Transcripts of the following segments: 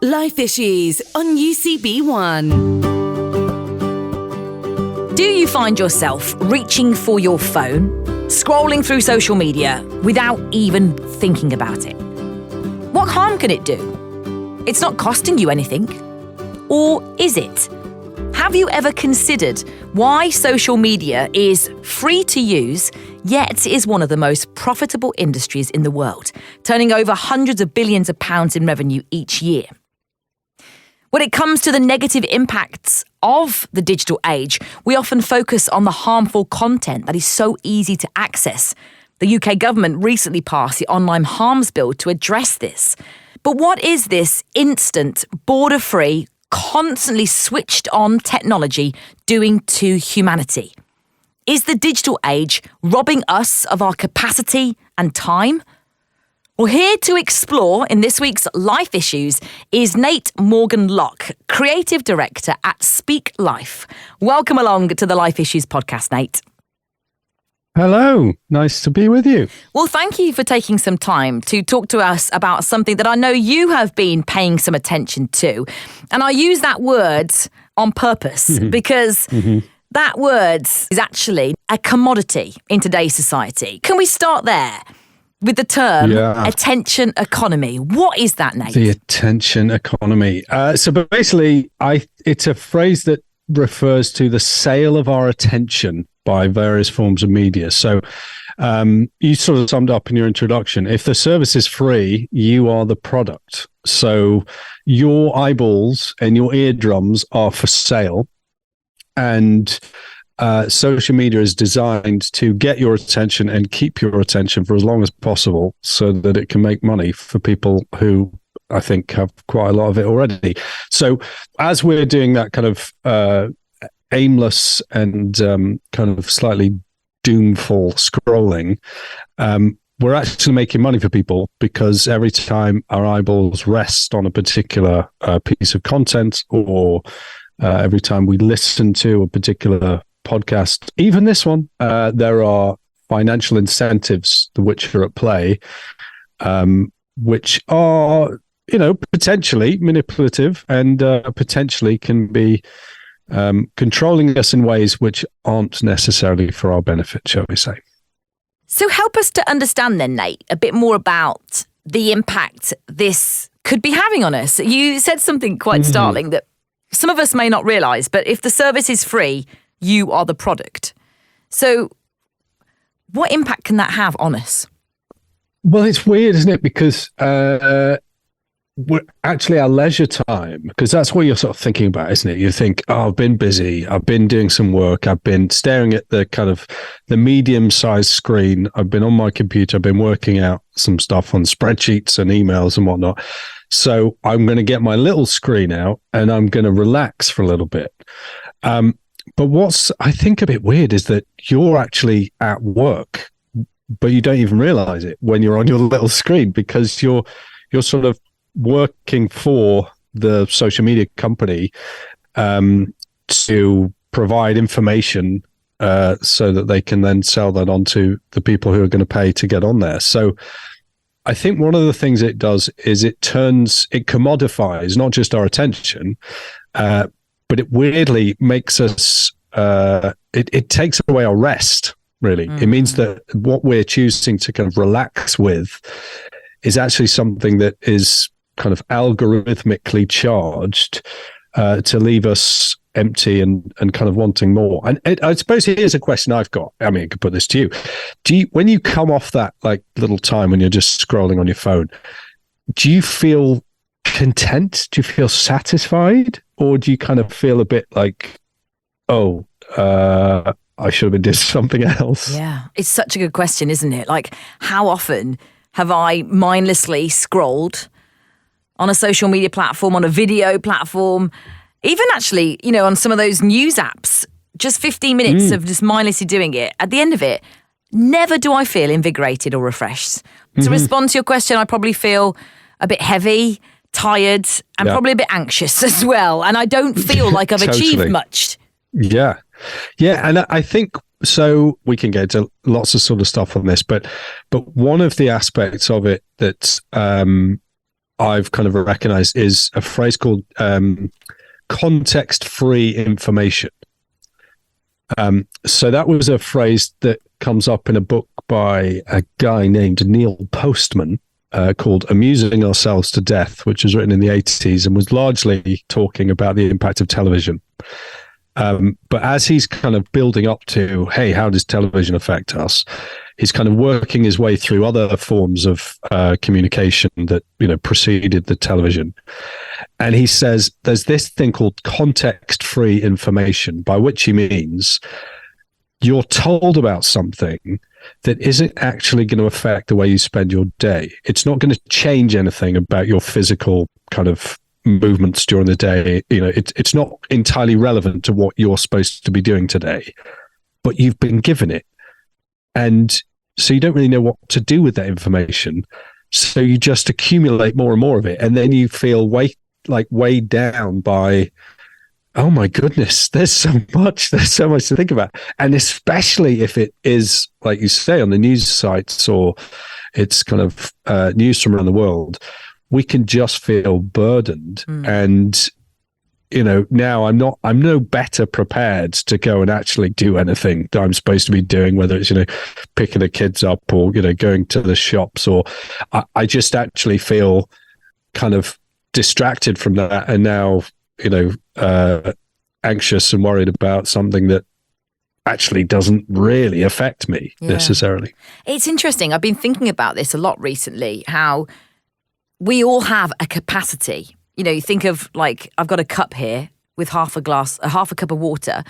Life Issues on UCB One. Do you find yourself reaching for your phone, scrolling through social media without even thinking about it? What harm can it do? It's not costing you anything. Or is it? Have you ever considered why social media is free to use, yet is one of the most profitable industries in the world, turning over hundreds of billions of pounds in revenue each year? When it comes to the negative impacts of the digital age, we often focus on the harmful content that is so easy to access. The UK government recently passed the Online Harms Bill to address this. But what is this instant, border-free, constantly switched on technology doing to humanity? Is the digital age robbing us of our capacity and time? Well, here to explore in this week's Life Issues is Nate Morgan-Locke, Creative Director at Speak Life. Welcome along to the Life Issues podcast, Nate. Hello, nice to be with you. Well, thank you for taking some time to talk to us about something that I know you have been paying some attention to. And I use that word on purpose because that word is actually a commodity in today's society. Can we start there with the term attention economy? What is that, Nate? The attention economy. So basically, it's a phrase that refers to the sale of our attention by various forms of media. So you sort of summed up in your introduction. If the service is free, you are the product. So your eyeballs and your eardrums are for sale. And social media is designed to get your attention and keep your attention for as long as possible so that it can make money for people who I think have quite a lot of it already. So as we're doing that kind of aimless and kind of slightly doomful scrolling, we're actually making money for people because every time our eyeballs rest on a particular piece of content or every time we listen to a particular podcast, even this one, there are financial incentives which are at play, which are, potentially manipulative and potentially can be controlling us in ways which aren't necessarily for our benefit, shall we say. So help us to understand then, Nate, a bit more about the impact this could be having on us. You said something quite startling that some of us may not realise, but if the service is free, you are the product. So what impact can that have on us? Well, it's weird, isn't it? Because we're actually our leisure time, because that's what you're sort of thinking about, isn't it? You think, I've been busy, I've been doing some work, I've been staring at the kind of the medium-sized screen, I've been on my computer, I've been working out some stuff on spreadsheets and emails and whatnot. So I'm going to get my little screen out and I'm going to relax for a little bit. But what's, I think, a bit weird is that you're actually at work, but you don't even realize it when you're on your little screen because you're sort of working for the social media company to provide information so that they can then sell that on to the people who are going to pay to get on there. So I think one of the things it does is it commodifies not just our attention, but it weirdly makes us, it takes away our rest, really. It means that what we're choosing to kind of relax with is actually something that is kind of algorithmically charged to leave us empty and kind of wanting more. And I suppose here's a question I've got. I mean, I could put this to you. When you come off that like little time when you're just scrolling on your phone, do you feel content? Do you feel satisfied? Or do you kind of feel a bit like, I should have been doing something else? Yeah, it's such a good question, isn't it? Like, how often have I mindlessly scrolled on a social media platform, on a video platform, even actually, on some of those news apps, just 15 minutes of just mindlessly doing it. At the end of it, never do I feel invigorated or refreshed. To respond to your question, I probably feel a bit heavy, tired, and probably a bit anxious as well. And I don't feel like I've achieved much. Yeah. Yeah. And I think, so we can get to lots of sort of stuff on this, but one of the aspects of it that's I've kind of recognized is a phrase called context-free information. So that was a phrase that comes up in a book by a guy named Neil Postman called Amusing Ourselves to Death, which was written in the 80s and was largely talking about the impact of television. But as he's kind of building up to, hey, how does television affect us? He's kind of working his way through other forms of communication that, preceded the television. And he says there's this thing called context-free information, by which he means you're told about something that isn't actually going to affect the way you spend your day. It's not going to change anything about your physical kind of movements during the day. It's not entirely relevant to what you're supposed to be doing today, but you've been given it. And so you don't really know what to do with that information. So you just accumulate more and more of it. And then you feel weighed down by, oh my goodness, there's so much to think about. And especially if it is, like you say, on the news sites or it's kind of news from around the world, we can just feel burdened. And, now I'm no better prepared to go and actually do anything that I'm supposed to be doing, whether it's, picking the kids up or, going to the shops, or I just actually feel kind of distracted from that. And now, anxious and worried about something that actually doesn't really affect me necessarily. It's interesting. I've been thinking about this a lot recently, how we all have a capacity. You think of I've got a cup here with half a cup of water.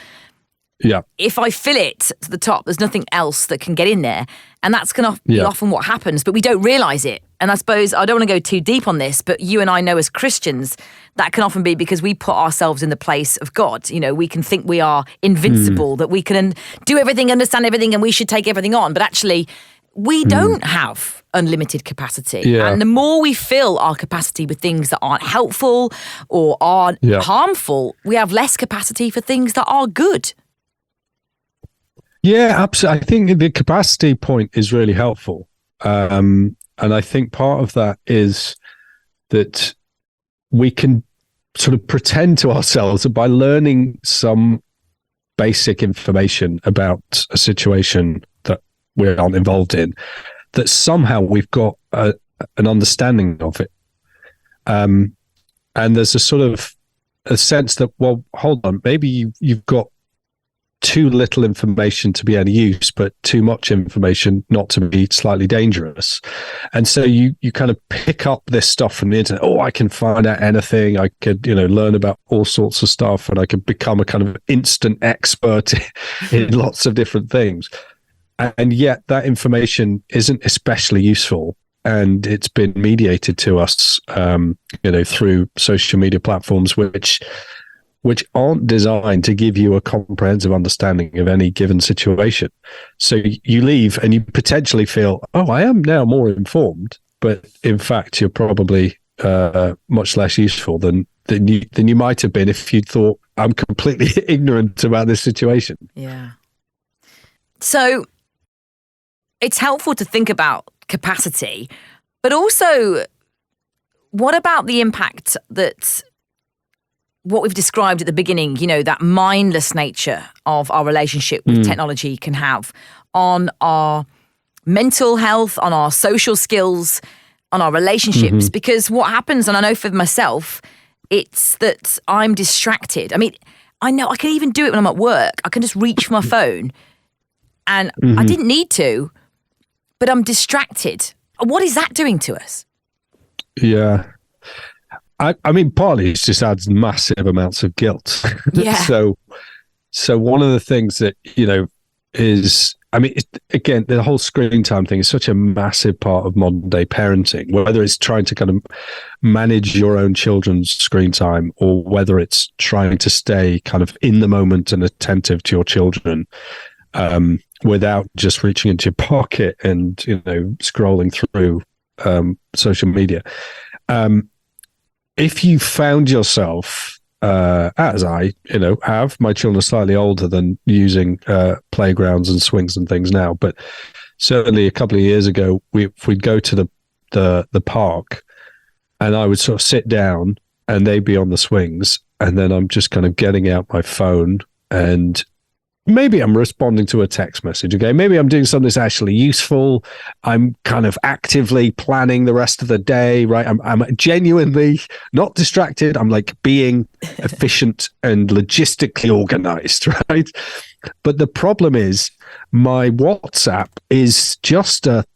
Yeah. If I fill it to the top, there's nothing else that can get in there. And that's going to be often what happens, but we don't realize it. And I suppose I don't want to go too deep on this, but you and I know as Christians, that can often be because we put ourselves in the place of God. We can think we are invincible, that we can do everything, understand everything, and we should take everything on. But actually, we don't have unlimited capacity. Yeah. And the more we fill our capacity with things that aren't helpful or are harmful, we have less capacity for things that are good. Yeah, absolutely. I think the capacity point is really helpful. And I think part of that is that we can sort of pretend to ourselves that by learning some basic information about a situation that we aren't involved in, that somehow we've got an understanding of it. And there's a sort of a sense that, well, hold on, maybe you've got too little information to be any use, but too much information not to be slightly dangerous. And so you kind of pick up this stuff from the internet. Oh, I can find out anything. I could, learn about all sorts of stuff, and I could become a kind of instant expert in lots of different things. And yet that information isn't especially useful. And it's been mediated to us, through social media platforms, which aren't designed to give you a comprehensive understanding of any given situation. So you leave and you potentially feel, oh, I am now more informed, but in fact, you're probably much less useful than you might have been if you'd thought, I'm completely ignorant about this situation. Yeah. So it's helpful to think about capacity, but also what about the impact that what we've described at the beginning, that mindless nature of our relationship with technology can have on our mental health, on our social skills, on our relationships? Because what happens, and I know for myself, it's that I'm distracted. I mean, I know I can even do it when I'm at work. I can just reach for my phone and I didn't need to, but I'm distracted. What is that doing to us? Yeah. I mean, partly it just adds massive amounts of guilt. Yeah. So one of the things that, is, I mean, again, the whole screen time thing is such a massive part of modern day parenting, whether it's trying to kind of manage your own children's screen time or whether it's trying to stay kind of in the moment and attentive to your children, without just reaching into your pocket and, scrolling through social media. If you found yourself, as I, have, my children are slightly older than using playgrounds and swings and things now, but certainly a couple of years ago, we'd go to the park, and I would sort of sit down and they'd be on the swings, and then I'm just kind of getting out my phone, and maybe I'm responding to a text message. Okay, maybe I'm doing something that's actually useful. I'm kind of actively planning the rest of the day, right? I'm genuinely not distracted. I'm like being efficient and logistically organized, right? But the problem is my WhatsApp is just a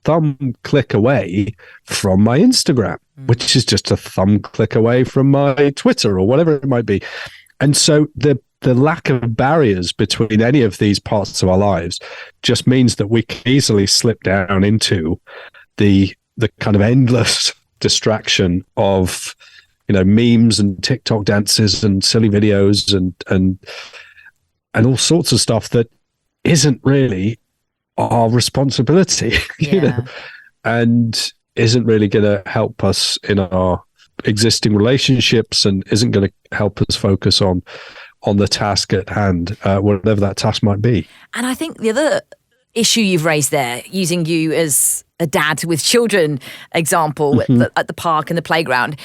thumb click away from my Instagram, which is just a thumb click away from my Twitter or whatever it might be. And so the lack of barriers between any of these parts of our lives just means that we can easily slip down into the kind of endless distraction of, memes and TikTok dances and silly videos and all sorts of stuff that isn't really our responsibility, and isn't really going to help us in our existing relationships, and isn't going to help us focus on the task at hand, whatever that task might be. And I think the other issue you've raised there, using you as a dad with children example at the park and the playground,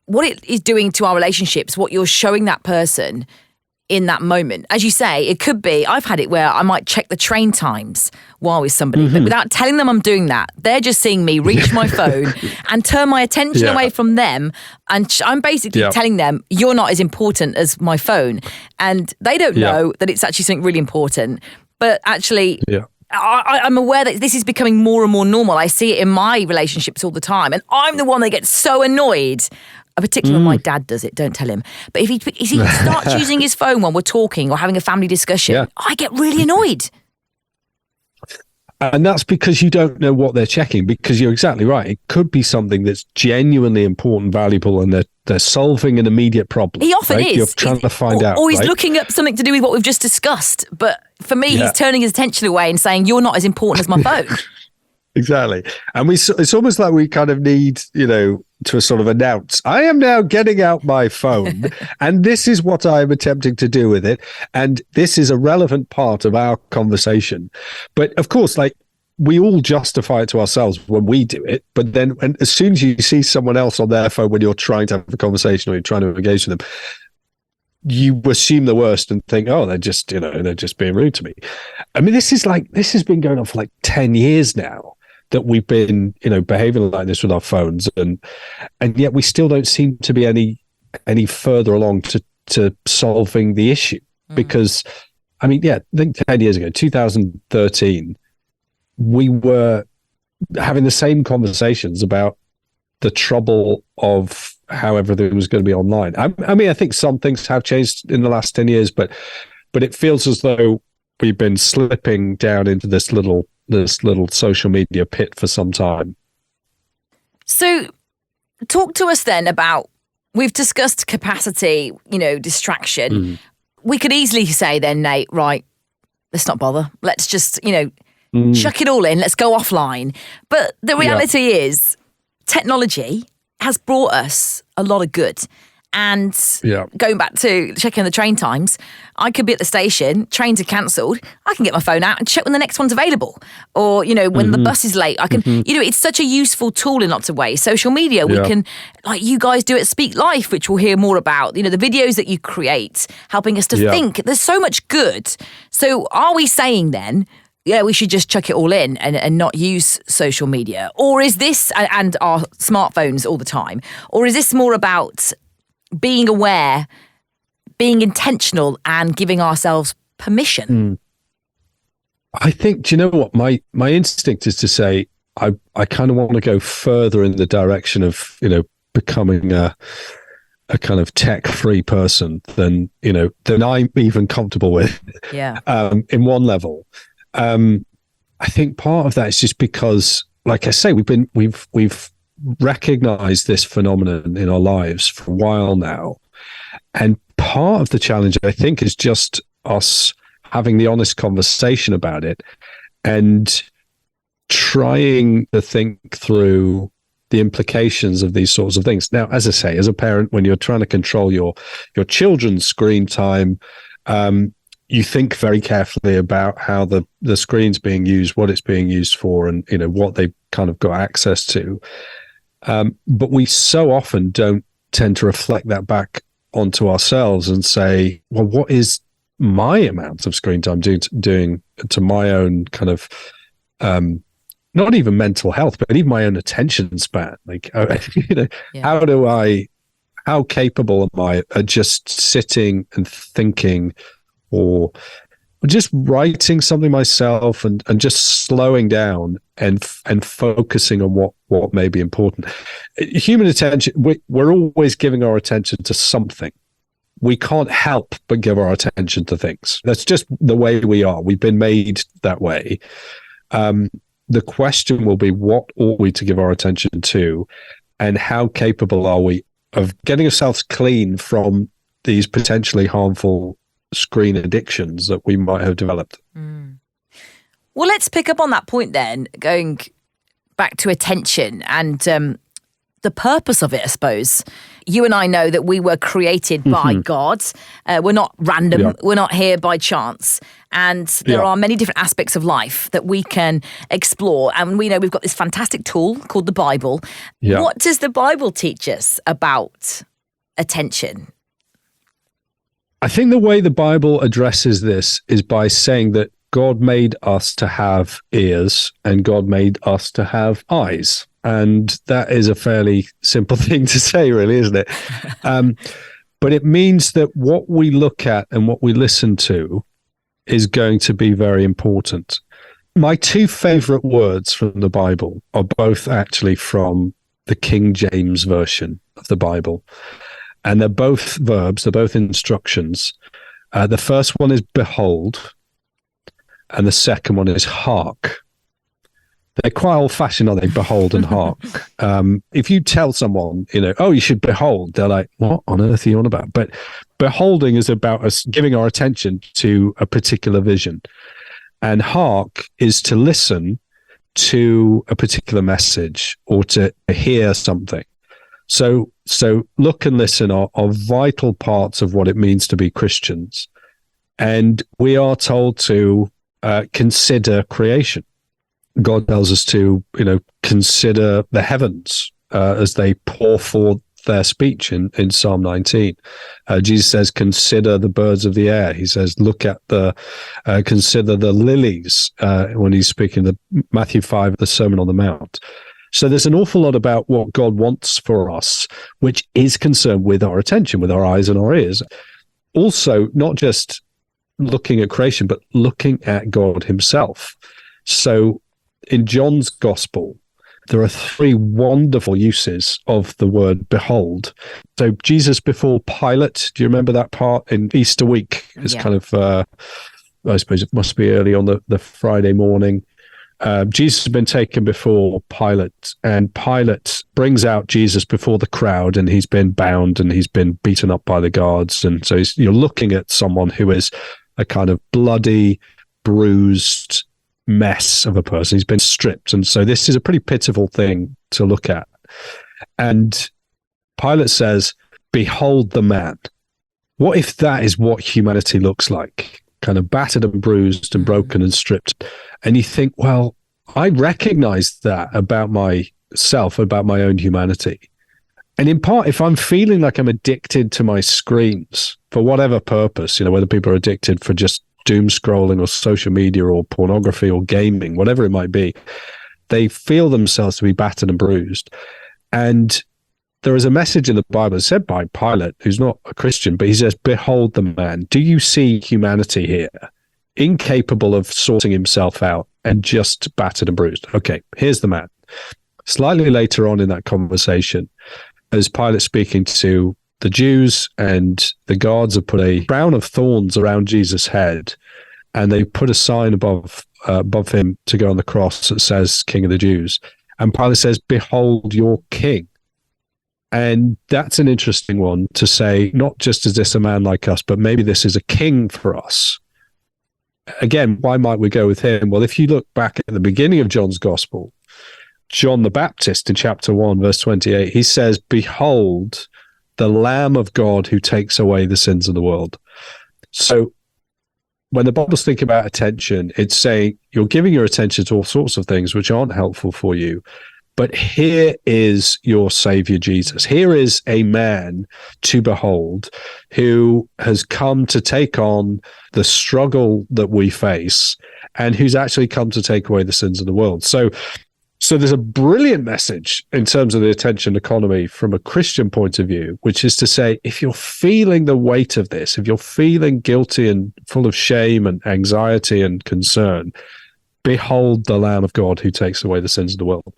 what it is doing to our relationships, what you're showing that person in that moment. As you say, it could be, I've had it where I might check the train times while with somebody, but without telling them I'm doing that, they're just seeing me reach my phone and turn my attention away from them. And I'm basically telling them, you're not as important as my phone. And they don't know that it's actually something really important. But actually, I'm aware that this is becoming more and more normal. I see it in my relationships all the time. And I'm the one that gets so annoyed. Particularly when my dad does it, don't tell him. But if he starts using his phone when we're talking or having a family discussion, I get really annoyed. And that's because you don't know what they're checking, because you're exactly right. It could be something that's genuinely important, valuable, and they're solving an immediate problem. He often is. You're trying to find out. Or he's looking up something to do with what we've just discussed. But for me, he's turning his attention away and saying, you're not as important as my phone. Exactly. And it's almost like we kind of need, to sort of announce, I am now getting out my phone and this is what I'm attempting to do with it. And this is a relevant part of our conversation. But of course, we all justify it to ourselves when we do it. But then as soon as you see someone else on their phone when you're trying to have a conversation or you're trying to engage with them, you assume the worst and think, oh, they're just being rude to me. I mean, this has been going on for 10 years now, that we've been, behaving like this with our phones, and yet we still don't seem to be any further along to solving the issue. Because, I think 10 years ago, 2013, we were having the same conversations about the trouble of how everything was going to be online. I think some things have changed in the last 10 years, but it feels as though we've been slipping down into this little social media pit for some time. So talk to us then about, we've discussed capacity, distraction. We could easily say then, Nate, right, let's not bother. Let's just, chuck it all in. Let's go offline. But the reality is technology has brought us a lot of good. And going back to checking the train times, I could be at the station, trains are cancelled, I can get my phone out and check when the next one's available. Or, when the bus is late, I can, it's such a useful tool in lots of ways. Social media, we can, like you guys do at Speak Life, which we'll hear more about, the videos that you create, helping us to think. There's so much good. So are we saying then, we should just chuck it all in and not use social media? Or is this, and our smartphones all the time, or is this more about being aware, being intentional, and giving ourselves permission? I think, do you know what? My instinct is to say, I kind of want to go further in the direction of, becoming a kind of tech-free person than I'm even comfortable with. In one level. I think part of that is just because, like I say, we've recognized this phenomenon in our lives for a while now. And part of the challenge, I think, is just us having the honest conversation about it and trying to think through the implications of these sorts of things. Now, as I say, as a parent, when you're trying to control your children's screen time, you think very carefully about how the screen's being used, what it's being used for, and what they've kind of got access to. But we so often don't tend to reflect that back onto ourselves and say, well, what is my amount of screen time doing to my own kind of, not even mental health, but even my own attention span? Like, how capable am I at just sitting and thinking, or just writing something myself and just slowing down and focusing on what may be important. Human attention, we're always giving our attention to something. We can't help but give our attention to things. That's just the way we are. We've been made that way. The question will be, what ought we to give our attention to, and how capable are we of getting ourselves clean from these potentially harmful screen addictions that we might have developed? Well, let's pick up on that point then, going back to attention and the purpose of it, I suppose. You and I know that we were created by God. We're not random. Yeah. We're not here by chance. And there are many different aspects of life that we can explore. And we know we've got this fantastic tool called the Bible. Yeah. What does the Bible teach us about attention? I think the way the Bible addresses this is by saying that God made us to have ears and God made us to have eyes. And that is a fairly simple thing to say, really, isn't it? But it means that what we look at and what we listen to is going to be very important. My two favorite words from the Bible are both actually from the King James Version of the Bible. And they're both verbs, they're both instructions. The first one is behold, and the second one is hark. They're quite old-fashioned, aren't they? Behold and hark. If you tell someone, oh, you should behold, they're like, what on earth are you on about? But beholding is about us giving our attention to a particular vision. And hark is to listen to a particular message or to hear something. So look and listen are vital parts of what it means to be Christians. And we are told to consider creation. God tells us to, consider the heavens as they pour forth their speech in Psalm 19. Jesus says, consider the birds of the air. He says, consider the lilies when he's speaking the Matthew 5, the Sermon on the Mount. So there's an awful lot about what God wants for us, which is concerned with our attention, with our eyes and our ears. Also, not just looking at creation, but looking at God himself. So in John's Gospel, there are three wonderful uses of the word behold. So Jesus before Pilate, do you remember that part in Easter week? It's kind of, I suppose it must be early on the Friday morning. Jesus has been taken before Pilate, and Pilate brings out Jesus before the crowd, and he's been bound and he's been beaten up by the guards. And so you're looking at someone who is a kind of bloody, bruised mess of a person. He's been stripped. And so this is a pretty pitiful thing to look at. And Pilate says, behold the man. What if that is what humanity looks like? Kind of battered and bruised and broken and stripped. And you think, well, I recognize that about myself, about my own humanity. And in part, if I'm feeling like I'm addicted to my screens for whatever purpose, whether people are addicted for just doom scrolling or social media or pornography or gaming, whatever it might be, they feel themselves to be battered and bruised. And there is a message in the Bible said by Pilate, who's not a Christian, but he says, behold the man. Do you see humanity here? Incapable of sorting himself out and just battered and bruised. Okay, here's the man. Slightly later on in that conversation, as Pilate's speaking to the Jews, and the guards have put a crown of thorns around Jesus' head, and they put a sign above him to go on the cross that says, King of the Jews. And Pilate says, behold your king. And that's an interesting one to say, not just is this a man like us, but maybe this is a king for us. Again, why might we go with him? Well, if you look back at the beginning of John's Gospel, John the Baptist in chapter 1, verse 28, he says, behold, the Lamb of God who takes away the sins of the world. So when the Bible's thinking about attention, it's saying you're giving your attention to all sorts of things which aren't helpful for you. But here is your Savior Jesus. Here is a man to behold who has come to take on the struggle that we face and who's actually come to take away the sins of the world. So there's a brilliant message in terms of the attention economy from a Christian point of view, which is to say, if you're feeling the weight of this, if you're feeling guilty and full of shame and anxiety and concern, behold the Lamb of God who takes away the sins of the world.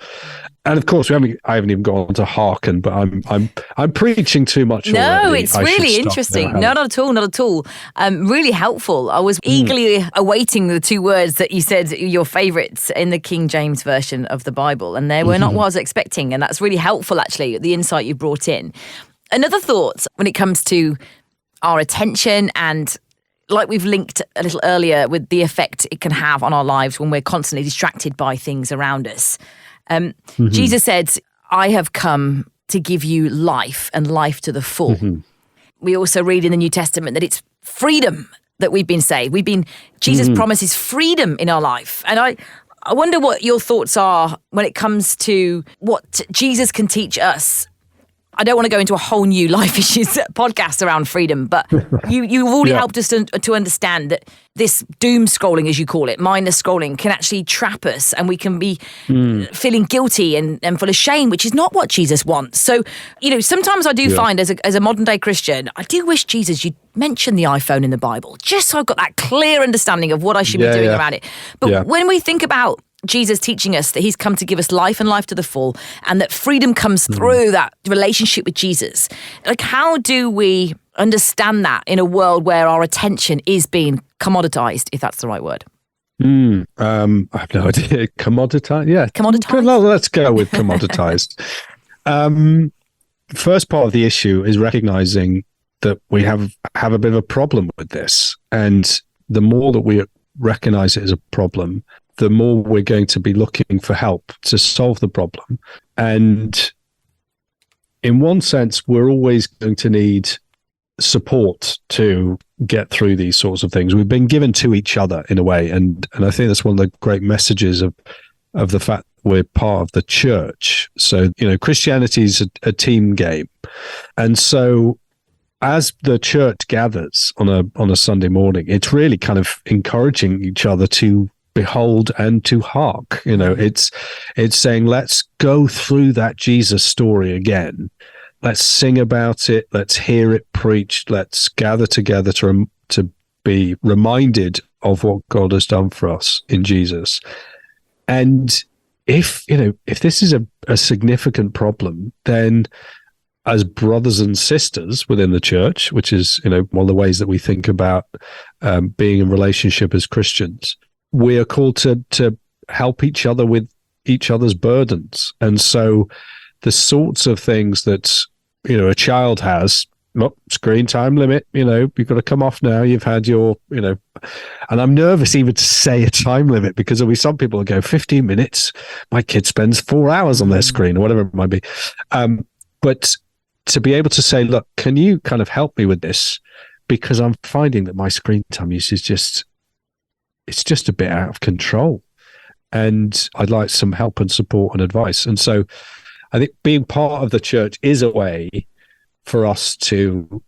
And of course, I haven't even gone to hearken, but I'm preaching too much. No, already. it's really interesting. No, not at all, not at all. Really helpful. I was eagerly awaiting the two words that you said your favourites in the King James version of the Bible, and they were not what I was expecting, and that's really helpful, actually, the insight you brought in. Another thought when it comes to our attention and like we've linked a little earlier with the effect it can have on our lives when we're constantly distracted by things around us. Jesus said, I have come to give you life and life to the full. We also read in the New Testament that it's freedom that we've been saved. Jesus promises freedom in our life. And I wonder what your thoughts are when it comes to what Jesus can teach us. I don't want to go into a whole new life issues podcast around freedom, but you've already helped us to understand that this doom scrolling, as you call it, mindless scrolling, can actually trap us, and we can be feeling guilty and full of shame, which is not what Jesus wants. So, sometimes I do find as a modern day Christian, I do wish, Jesus, you'd mention the iPhone in the Bible, just so I've got that clear understanding of what I should be doing around it. But when we think about Jesus teaching us that he's come to give us life and life to the full, and that freedom comes through that relationship with Jesus. Like, how do we understand that in a world where our attention is being commoditized, if that's the right word? I have no idea. Commoditized? Yeah. Commoditized? Well, let's go with commoditized. First part of the issue is recognizing that we have a bit of a problem with this. And the more that we recognize it as a problem, the more we're going to be looking for help to solve the problem. And in one sense, we're always going to need support to get through these sorts of things. We've been given to each other in a way. And I think that's one of the great messages of the fact we're part of the church. So, Christianity is a team game. And so as the church gathers on a Sunday morning, it's really kind of encouraging each other to behold and to hark. It's saying, let's go through that Jesus story again. Let's sing about it. Let's hear it preached. Let's gather together to be reminded of what God has done for us in Jesus. And if this is a significant problem, then as brothers and sisters within the church, which is, one of the ways that we think about being in relationship as Christians, we are called to help each other with each other's burdens. And so the sorts of things that, a child has, screen time limit, you've got to come off now. You've had your, and I'm nervous even to say a time limit, because there'll be some people who go 15 minutes. My kid spends 4 hours on their screen or whatever it might be. But to be able to say, look, can you kind of help me with this? Because I'm finding that my screen time use is it's just a bit out of control, and I'd like some help and support and advice. And so I think being part of the church is a way for us to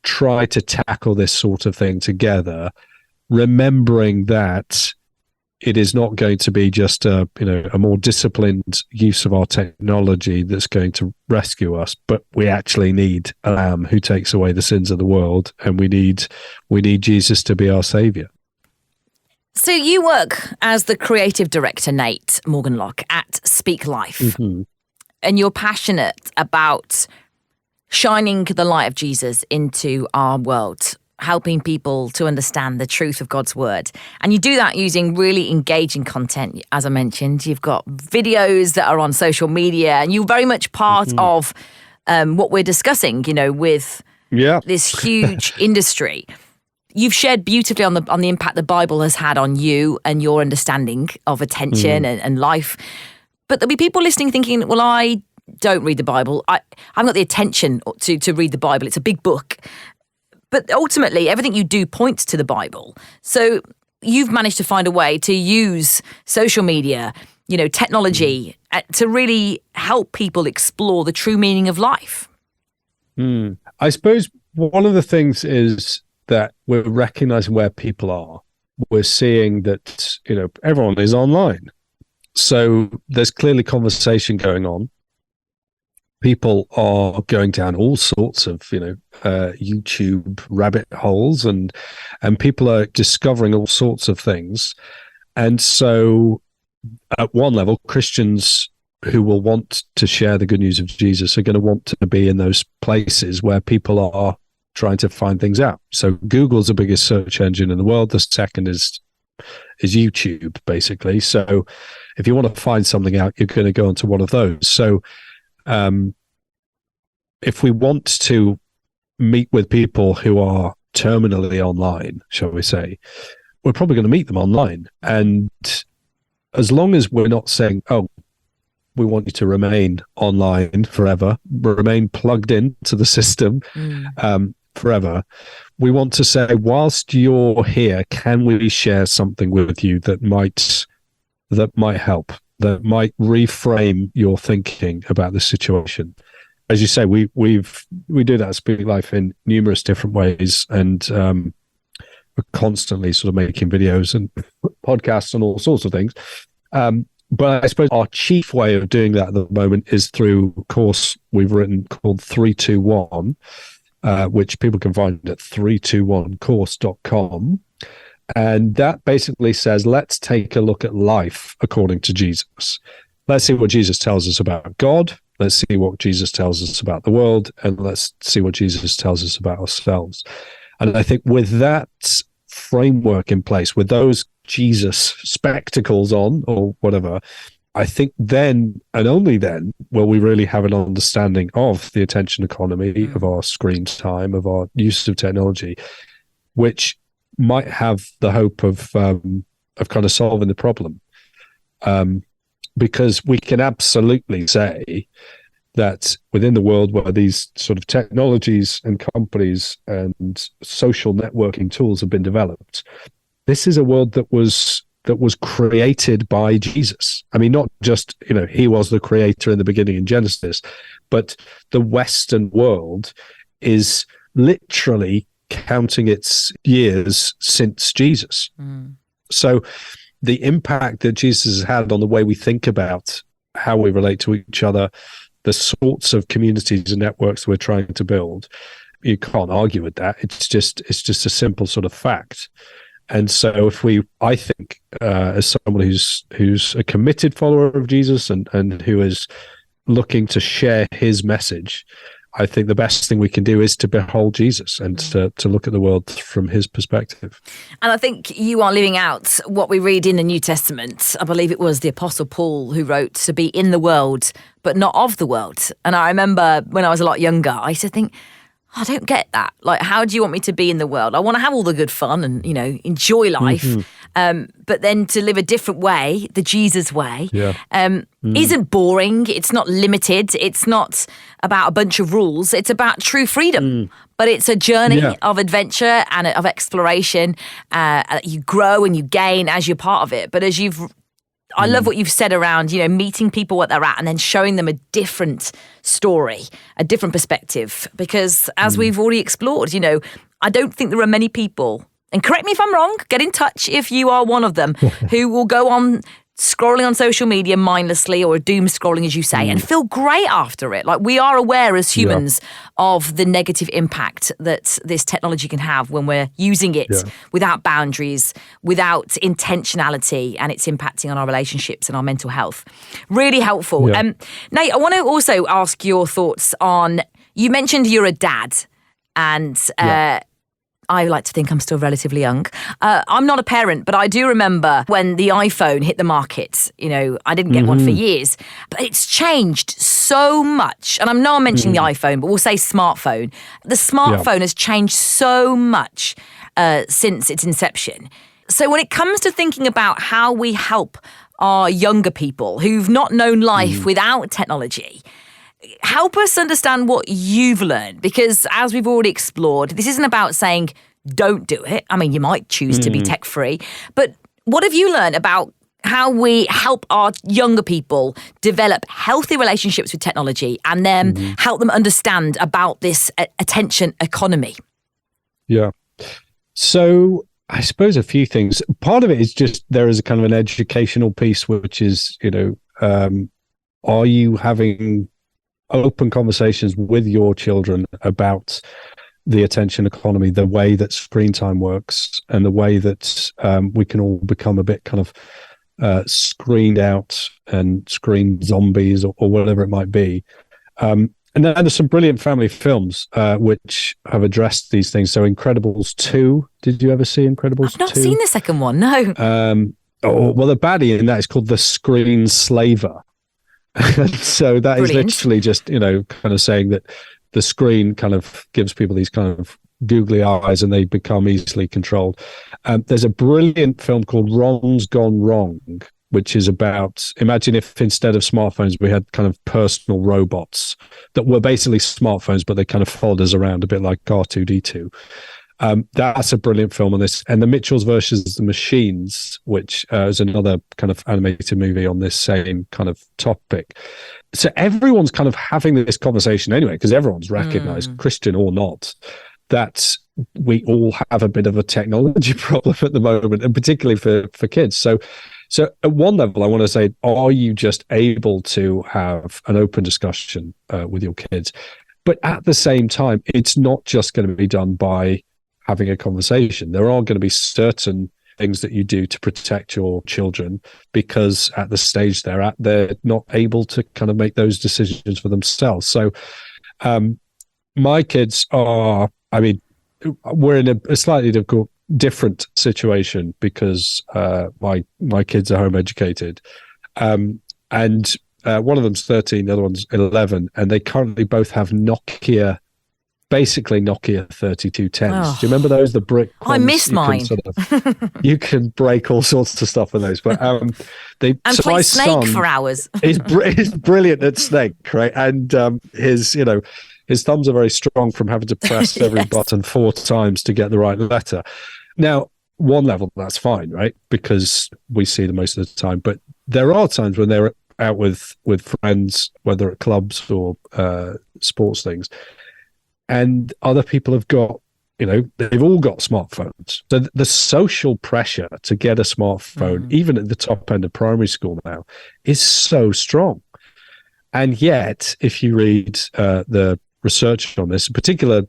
try to tackle this sort of thing together, remembering that it is not going to be just a more disciplined use of our technology that's going to rescue us, but we actually need a Lamb who takes away the sins of the world, and we need Jesus to be our Savior. So you work as the creative director, Nate Morgan-Locke, at Speak Life, and you're passionate about shining the light of Jesus into our world, helping people to understand the truth of God's word. And you do that using really engaging content. As I mentioned, you've got videos that are on social media, and you're very much part of what we're discussing, with this huge industry. You've shared beautifully on the impact the Bible has had on you and your understanding of attention and life. But there'll be people listening thinking, well, I don't read the Bible. I haven't got the attention to read the Bible. It's a big book. But ultimately, everything you do points to the Bible. So you've managed to find a way to use social media, technology, to really help people explore the true meaning of life? I suppose one of the things is that we're recognizing where people are. We're seeing that, everyone is online. So there's clearly conversation going on. People are going down all sorts of, YouTube rabbit holes, and people are discovering all sorts of things. And so at one level, Christians who will want to share the good news of Jesus are going to want to be in those places where people are trying to find things out. So Google's the biggest search engine in the world. The second is YouTube, basically. So if you want to find something out, you're going to go onto one of those. So if we want to meet with people who are terminally online, shall we say, we're probably going to meet them online. And as long as we're not saying, oh, we want you to remain online forever, remain plugged in to the system forever, we want to say, whilst you're here, can we share something with you that might help, that might reframe your thinking about the situation? As you say, we do that at Speak Life in numerous different ways, and we're constantly sort of making videos and podcasts and all sorts of things. But I suppose our chief way of doing that at the moment is through a course we've written called 321, which people can find at 321course.com. And that basically says, let's take a look at life according to Jesus. Let's see what Jesus tells us about God. Let's see what Jesus tells us about the world. And let's see what Jesus tells us about ourselves. And I think with that framework in place, with those Jesus spectacles on or whatever, I think then and only then will we really have an understanding of the attention economy, of our screen time, of our use of technology, which might have the hope of kind of solving the problem. Because we can absolutely say that within the world where these sort of technologies and companies and social networking tools have been developed, this is a world that was created by Jesus. I mean, not just, he was the creator in the beginning in Genesis, but the Western world is literally counting its years since Jesus. So the impact that Jesus has had on the way we think about how we relate to each other, the sorts of communities and networks we're trying to build, you can't argue with that. It's just a simple sort of fact. And so I think, as someone who's a committed follower of Jesus and who is looking to share his message, I think the best thing we can do is to behold Jesus and to look at the world from his perspective. And I think you are leaving out what we read in the New Testament. I believe it was the Apostle Paul who wrote to be in the world, but not of the world. And I remember when I was a lot younger, I used to think, I don't get that. Like, how do you want me to be in the world? I want to have all the good fun and, enjoy life. But then to live a different way, the Jesus way, isn't boring. It's not limited. It's not about a bunch of rules. It's about true freedom. But it's a journey of adventure and of exploration. You grow and you gain as you're part of it. But I love what you've said around, meeting people where they're at and then showing them a different story, a different perspective. Because as we've already explored, I don't think there are many people, and correct me if I'm wrong, get in touch if you are one of them, who will go on scrolling on social media mindlessly or doom scrolling, as you say, and feel great after it. Like, we are aware as humans of the negative impact that this technology can have when we're using it without boundaries, without intentionality, and it's impacting on our relationships and our mental health. Really helpful. Nate, I want to also ask your thoughts on, you mentioned you're a dad, and I like to think I'm still relatively young. I'm not a parent, but I do remember when the iPhone hit the market. I didn't get one for years, but it's changed so much. And I know I'm mentioning the iPhone, but we'll say smartphone. The smartphone has changed so much since its inception. So when it comes to thinking about how we help our younger people who've not known life without technology, help us understand what you've learned, because as we've already explored, this isn't about saying don't do it. I mean, you might choose to be tech-free, but what have you learned about how we help our younger people develop healthy relationships with technology and then help them understand about this attention economy. Yeah. So I suppose a few things. Part of it is just there is a kind of an educational piece, which is, are you having open conversations with your children about the attention economy, the way that screen time works, and the way that we can all become a bit kind of screened out and screen zombies or whatever it might be. And then there's some brilliant family films which have addressed these things. So Incredibles 2, did you ever see Incredibles 2? I've not seen the second one, no. Well, the baddie in that is called the Screen Slaver. So that is literally just, kind of saying that the screen kind of gives people these kind of googly eyes and they become easily controlled. There's a brilliant film called Ron's Gone Wrong, which is about, imagine if instead of smartphones, we had kind of personal robots that were basically smartphones, but they kind of followed us around a bit like R2-D2. That's a brilliant film on this. And The Mitchells versus the Machines, which is another kind of animated movie on this same kind of topic. So everyone's kind of having this conversation anyway, because everyone's recognized, Christian or not, that we all have a bit of a technology problem at the moment, and particularly for kids. So at one level, I want to say, are you just able to have an open discussion with your kids? But at the same time, it's not just going to be done by having a conversation. There are going to be certain things that you do to protect your children, because at the stage they're at, they're not able to kind of make those decisions for themselves. So my kids are, we're in a slightly different situation because my kids are home educated, and one of them's 13, the other one's 11, and they currently both have basically Nokia 3210s. Oh. Do you remember those? The brick ones? I miss mine. You can break all sorts of stuff with those, but and play Snake for hours. He's brilliant at Snake, right? And his thumbs are very strong from having to press every button 4 times to get the right letter. Now, one level, that's fine, right? Because we see them most of the time. But there are times when they're out with friends, whether at clubs or sports things, and other people have got, they've all got smartphones. So the social pressure to get a smartphone, even at the top end of primary school now, is so strong. And yet, if you read the research on this, a particular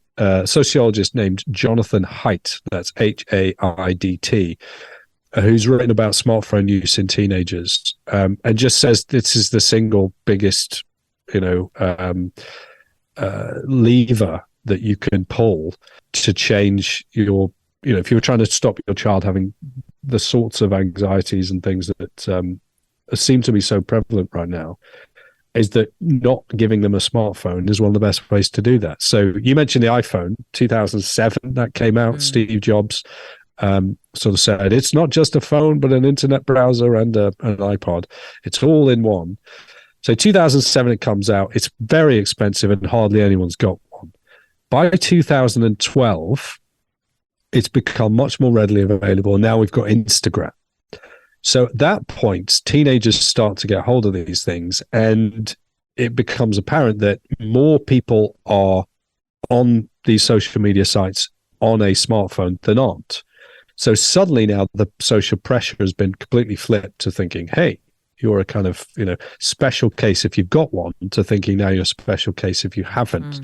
sociologist named Jonathan Haidt, that's Haidt, who's written about smartphone use in teenagers, and just says this is the single biggest, lever that you can pull to change your, if you're trying to stop your child having the sorts of anxieties and things that seem to be so prevalent right now, is that not giving them a smartphone is one of the best ways to do that. So you mentioned the iPhone, 2007, that came out. Steve Jobs sort of said, it's not just a phone, but an internet browser and an iPod. It's all in one. So 2007, it comes out. It's very expensive and hardly anyone's got one. By 2012, it's become much more readily available. Now we've got Instagram. So at that point, teenagers start to get hold of these things, and it becomes apparent that more people are on these social media sites on a smartphone than aren't. So suddenly now the social pressure has been completely flipped to thinking, hey, you're a kind of, special case if you've got one, to thinking now you're a special case if you haven't.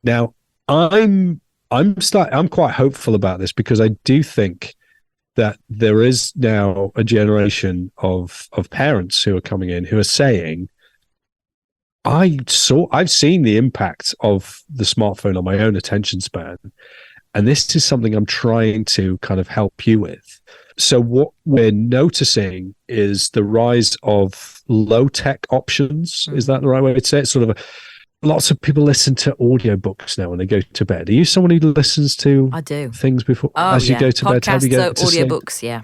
Now, I'm quite hopeful about this, because I do think that there is now a generation of parents who are coming in who are saying, I've seen the impact of the smartphone on my own attention span, and this is something I'm trying to kind of help you with. So what we're noticing is the rise of low-tech options. Is that the right way to say it? Sort of lots of people listen to audiobooks now when they go to bed. Are you someone who listens to things before you go to bed? Podcasts, audiobooks, yeah.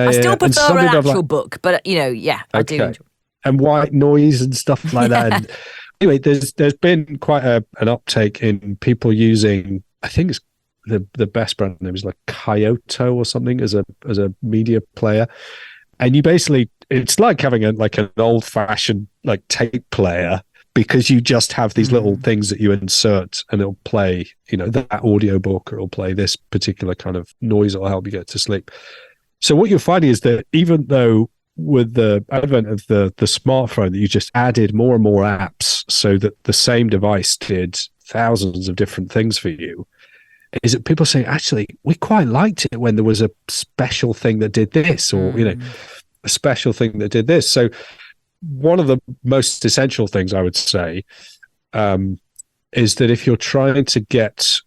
I still prefer an actual book, but I do enjoy. And white noise and stuff like that. And anyway, there's been quite an uptake in people using, I think it's the best brand name is like Kyoto or something as a media player. And you basically, it's like having an old fashioned like tape player, because you just have these little things that you insert and it'll play, that audiobook, or it'll play this particular kind of noise that'll help you get to sleep. So what you're finding is that even though with the advent of the smartphone, that you just added more and more apps so that the same device did thousands of different things for you, is that people say, actually, we quite liked it when there was a special thing that did this, or, a special thing that did this. So one of the most essential things I would say is that if you're trying to get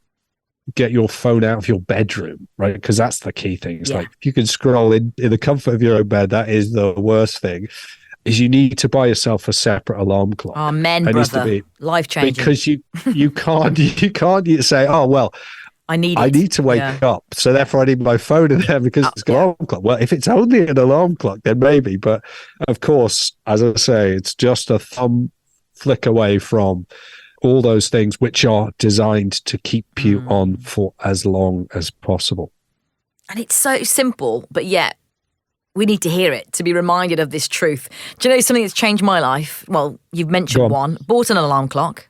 your phone out of your bedroom, right? Because that's the key thing. It's like, if you can scroll in the comfort of your own bed, that is the worst thing. Is you need to buy yourself a separate alarm clock. Amen, brother. Life changing. Because you can't say, oh well, I need to wake up, so therefore I need my phone in there because it's an alarm clock. Well, if it's only an alarm clock, then maybe. But of course, as I say, it's just a thumb flick away from all those things which are designed to keep you on for as long as possible. And it's so simple, but yet we need to hear it to be reminded of this truth. Do you know something that's changed my life? Well, you've mentioned one. Bought an alarm clock.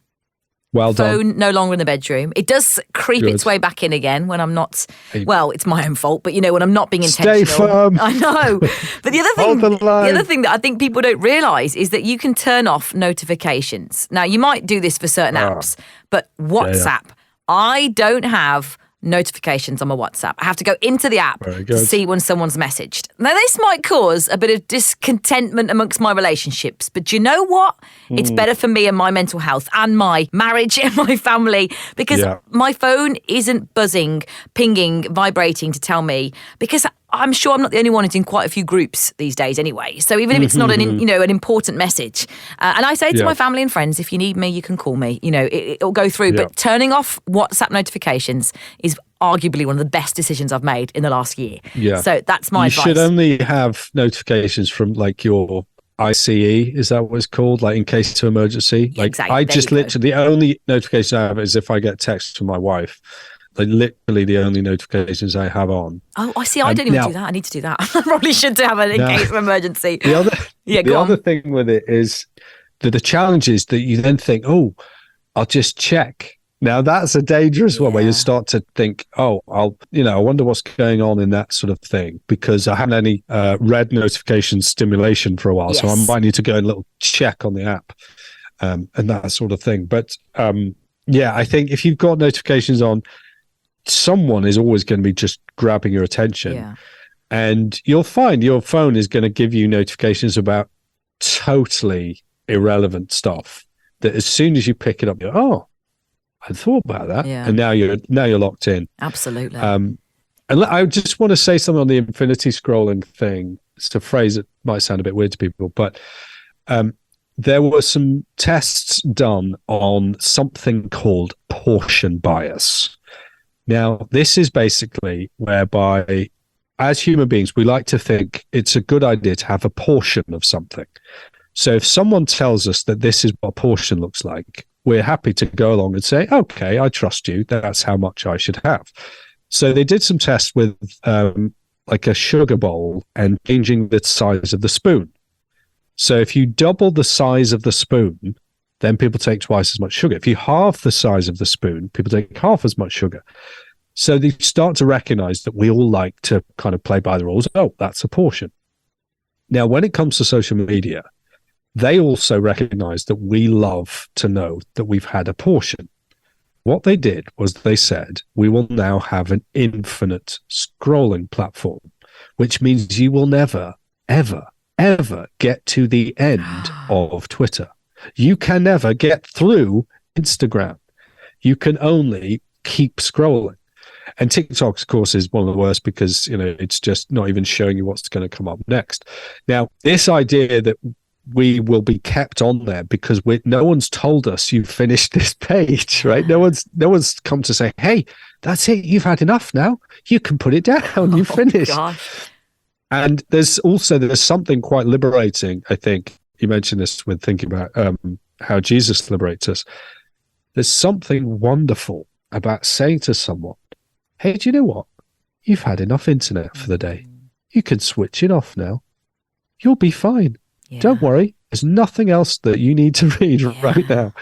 Well done. Phone no longer in the bedroom. It does creep its way back in again when I'm not. Well, it's my own fault, but when I'm not being intentional. Stay firm. I know. But the other thing that I think people don't realise is that you can turn off notifications. Now, you might do this for certain apps, but WhatsApp, I don't have notifications on my WhatsApp. I have to go into the app to see when someone's messaged. Now, this might cause a bit of discontentment amongst my relationships, but do you know what? It's better for me and my mental health and my marriage and my family, because my phone isn't buzzing, pinging, vibrating to tell me, because I'm sure I'm not the only one who's in quite a few groups these days anyway. So even if it's not an important message, and I say to my family and friends, if you need me, you can call me. It'll go through. But turning off WhatsApp notifications is arguably one of the best decisions I've made in the last year. Yeah. So that's my advice. You should only have notifications from like your ICE, is that what it's called? Like in case of emergency. Like exactly. I just literally, the only notification I have is if I get text from my wife. Like literally the only notifications I have on. Oh, I see. I don't even do that. I need to do that. I probably should have it in case of emergency. The other thing with it is that the challenge is that you then think, oh, I'll just check. Now that's a dangerous one where you start to think, oh, I wonder what's going on in that sort of thing, because I haven't any red notification stimulation for a while. So I might need to go and little check on the app and that sort of thing. But I think if you've got notifications on, someone is always going to be just grabbing your attention, and you'll find your phone is going to give you notifications about totally irrelevant stuff that as soon as you pick it up, you're, oh, I thought about that, and now you're locked in. Absolutely. And I just want to say something on the infinity scrolling thing. It's a phrase that might sound a bit weird to people, but there were some tests done on something called portion bias. Now, this is basically whereby, as human beings, we like to think it's a good idea to have a portion of something. So if someone tells us that this is what a portion looks like, we're happy to go along and say, okay, I trust you. That's how much I should have. So they did some tests with like a sugar bowl and changing the size of the spoon. So if you double the size of the spoon, then people take twice as much sugar. If you halve the size of the spoon, people take half as much sugar. So they start to recognize that we all like to kind of play by the rules. Oh, that's a portion. Now, when it comes to social media, they also recognize that we love to know that we've had a portion. What they did was they said, we will now have an infinite scrolling platform, which means you will never, ever, ever get to the end of Twitter. You can never get through Instagram. You can only keep scrolling. And TikTok, of course, is one of the worst because, it's just not even showing you what's going to come up next. Now, this idea that we will be kept on there because no one's told us you've finished this page, right? No one's come to say, hey, that's it. You've had enough now. You can put it down. You've finished. Gosh. And there's something quite liberating, I think. You mentioned this when thinking about how Jesus liberates us. There's something wonderful about saying to someone, hey, do you know what? You've had enough internet for the day. You can switch it off now. you'll be fine. Yeah. Don't worry. There's nothing else that you need to read right now.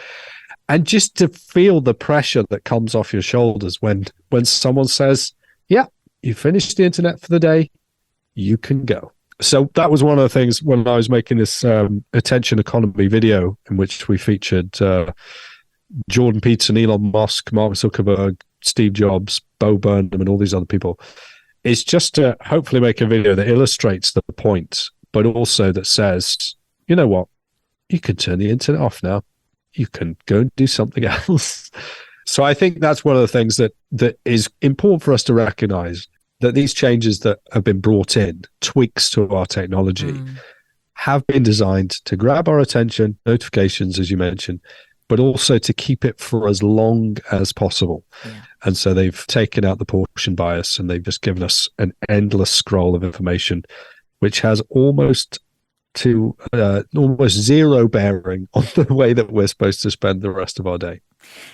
And just to feel the pressure that comes off your shoulders when someone says, yeah, you finished the internet for the day, you can go. So that was one of the things when I was making this attention economy video in which we featured Jordan Peterson, Elon Musk, Mark Zuckerberg, Steve Jobs, Bo Burnham, and all these other people. It's just to hopefully make a video that illustrates the point, but also that says, you know what, you can turn the internet off now. You can go and do something else. So I think that's one of the things that is important for us to recognize, that these changes that have been brought in, tweaks to our technology, have been designed to grab our attention, notifications, as you mentioned, but also to keep it for as long as possible. Yeah. And so they've taken out the portion bias and they've just given us an endless scroll of information, which has almost zero bearing on the way that we're supposed to spend the rest of our day.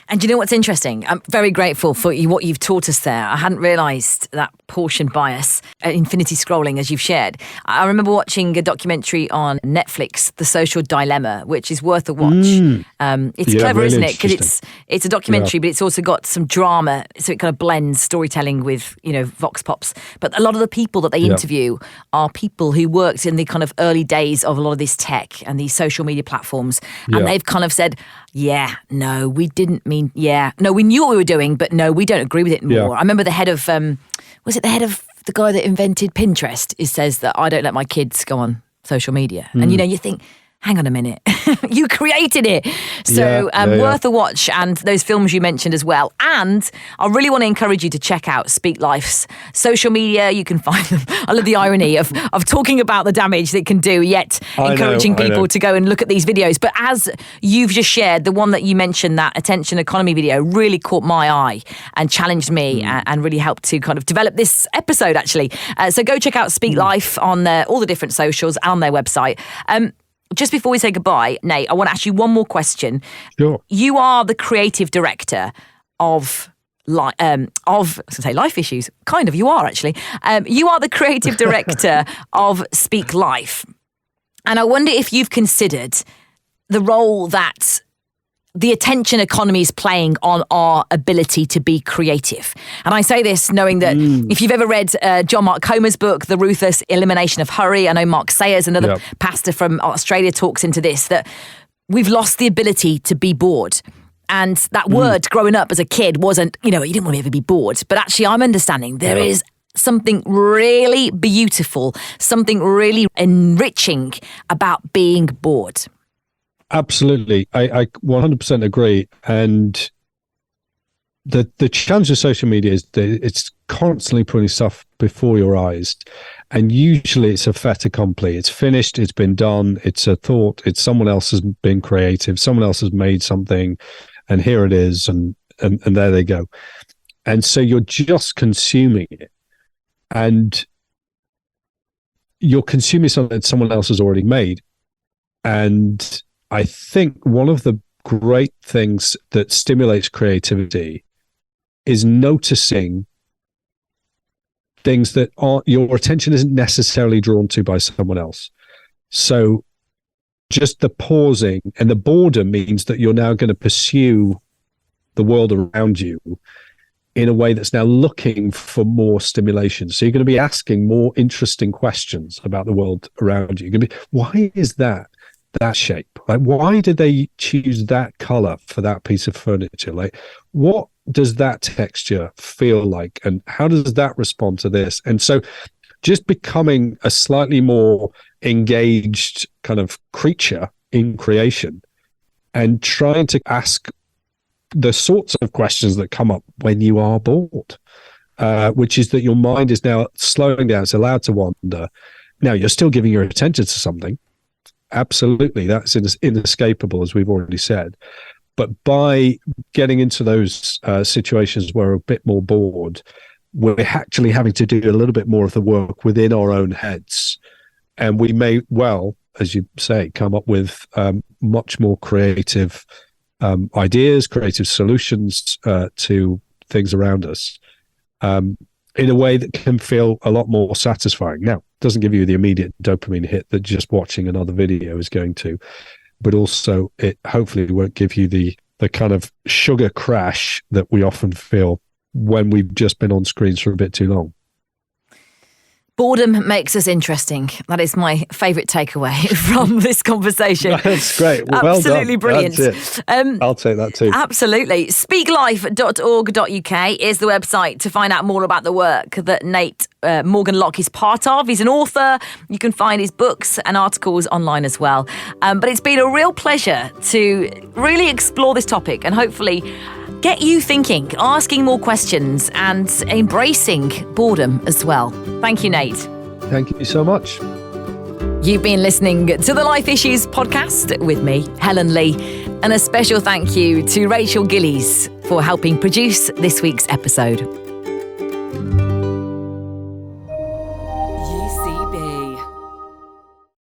And you know what's interesting? I'm very grateful for what you've taught us there. I hadn't realised that portion bias, infinity scrolling, as you've shared. I remember watching a documentary on Netflix, The Social Dilemma, which is worth a watch. It's clever, really, isn't it? Because it's a documentary, but it's also got some drama. So it kind of blends storytelling with, vox pops. But a lot of the people that they interview are people who worked in the kind of early days of a lot of this tech and these social media platforms. And they've kind of said, yeah, no, we didn't mean, no, we knew what we were doing, but no, we don't agree with it anymore. Yeah. I remember the head of, was it the head of the guy that invented Pinterest? It says that I don't let my kids go on social media. And, you think, hang on a minute, you created it. So worth a watch, and those films you mentioned as well. And I really want to encourage you to check out Speak Life's social media. You can find them. I love the irony of talking about the damage that it can do, yet encouraging people to go and look at these videos. But as you've just shared, the one that you mentioned, that attention economy video, really caught my eye and challenged me and really helped to kind of develop this episode, actually. So go check out Speak Life on all the different socials and on their website. Just before we say goodbye, Nate, I want to ask you one more question. Sure. You are the creative director of Life Issues. Kind of, you are actually. You are the creative director of Speak Life. And I wonder if you've considered the role that the attention economy is playing on our ability to be creative. And I say this knowing that if you've ever read John Mark Comer's book, The Ruthless Elimination of Hurry, I know Mark Sayers, another pastor from Australia, talks into this, that we've lost the ability to be bored. And that word growing up as a kid wasn't, you didn't want to ever be bored. But actually I'm understanding there is something really beautiful, something really enriching about being bored. Absolutely. I 100% agree. And the challenge of social media is that it's constantly putting stuff before your eyes. And usually it's a fait accompli. It's finished. It's been done. It's a thought. It's someone else has been creative. Someone else has made something. And here it is. And there they go. And so you're just consuming it. And you're consuming something that someone else has already made. And I think one of the great things that stimulates creativity is noticing things that your attention isn't necessarily drawn to by someone else. So just the pausing and the boredom means that you're now going to pursue the world around you in a way that's now looking for more stimulation. So you're going to be asking more interesting questions about the world around you. You're going to be, why is that shape? Like, why did they choose that color for that piece of furniture? Like, what does that texture feel like? And how does that respond to this? And so just becoming a slightly more engaged kind of creature in creation and trying to ask the sorts of questions that come up when you are bored, which is that your mind is now slowing down. It's allowed to wander. Now, you're still giving your attention to something. Absolutely, that's inescapable, as we've already said. But by getting into those situations where we're a bit more bored, we're actually having to do a little bit more of the work within our own heads. And we may well, as you say, come up with much more creative ideas, creative solutions to things around us. in a way that can feel a lot more satisfying. Now, it doesn't give you the immediate dopamine hit that just watching another video is going to, but also it hopefully won't give you the kind of sugar crash that we often feel when we've just been on screens for a bit too long. Boredom makes us interesting. That is my favourite takeaway from this conversation. That's great. Well Absolutely done. brilliant. That's it. I'll take that too. Absolutely. Speaklife.org.uk is the website to find out more about the work that Nate Morgan Locke is part of. He's an author. You can find his books and articles online as well. But it's been a real pleasure to really explore this topic and hopefully get you thinking, asking more questions and embracing boredom as well. Thank you, Nate. Thank you so much. You've been listening to the Life Issues podcast with me, Helen Lea, and a special thank you to Rachel Gillies for helping produce this week's episode.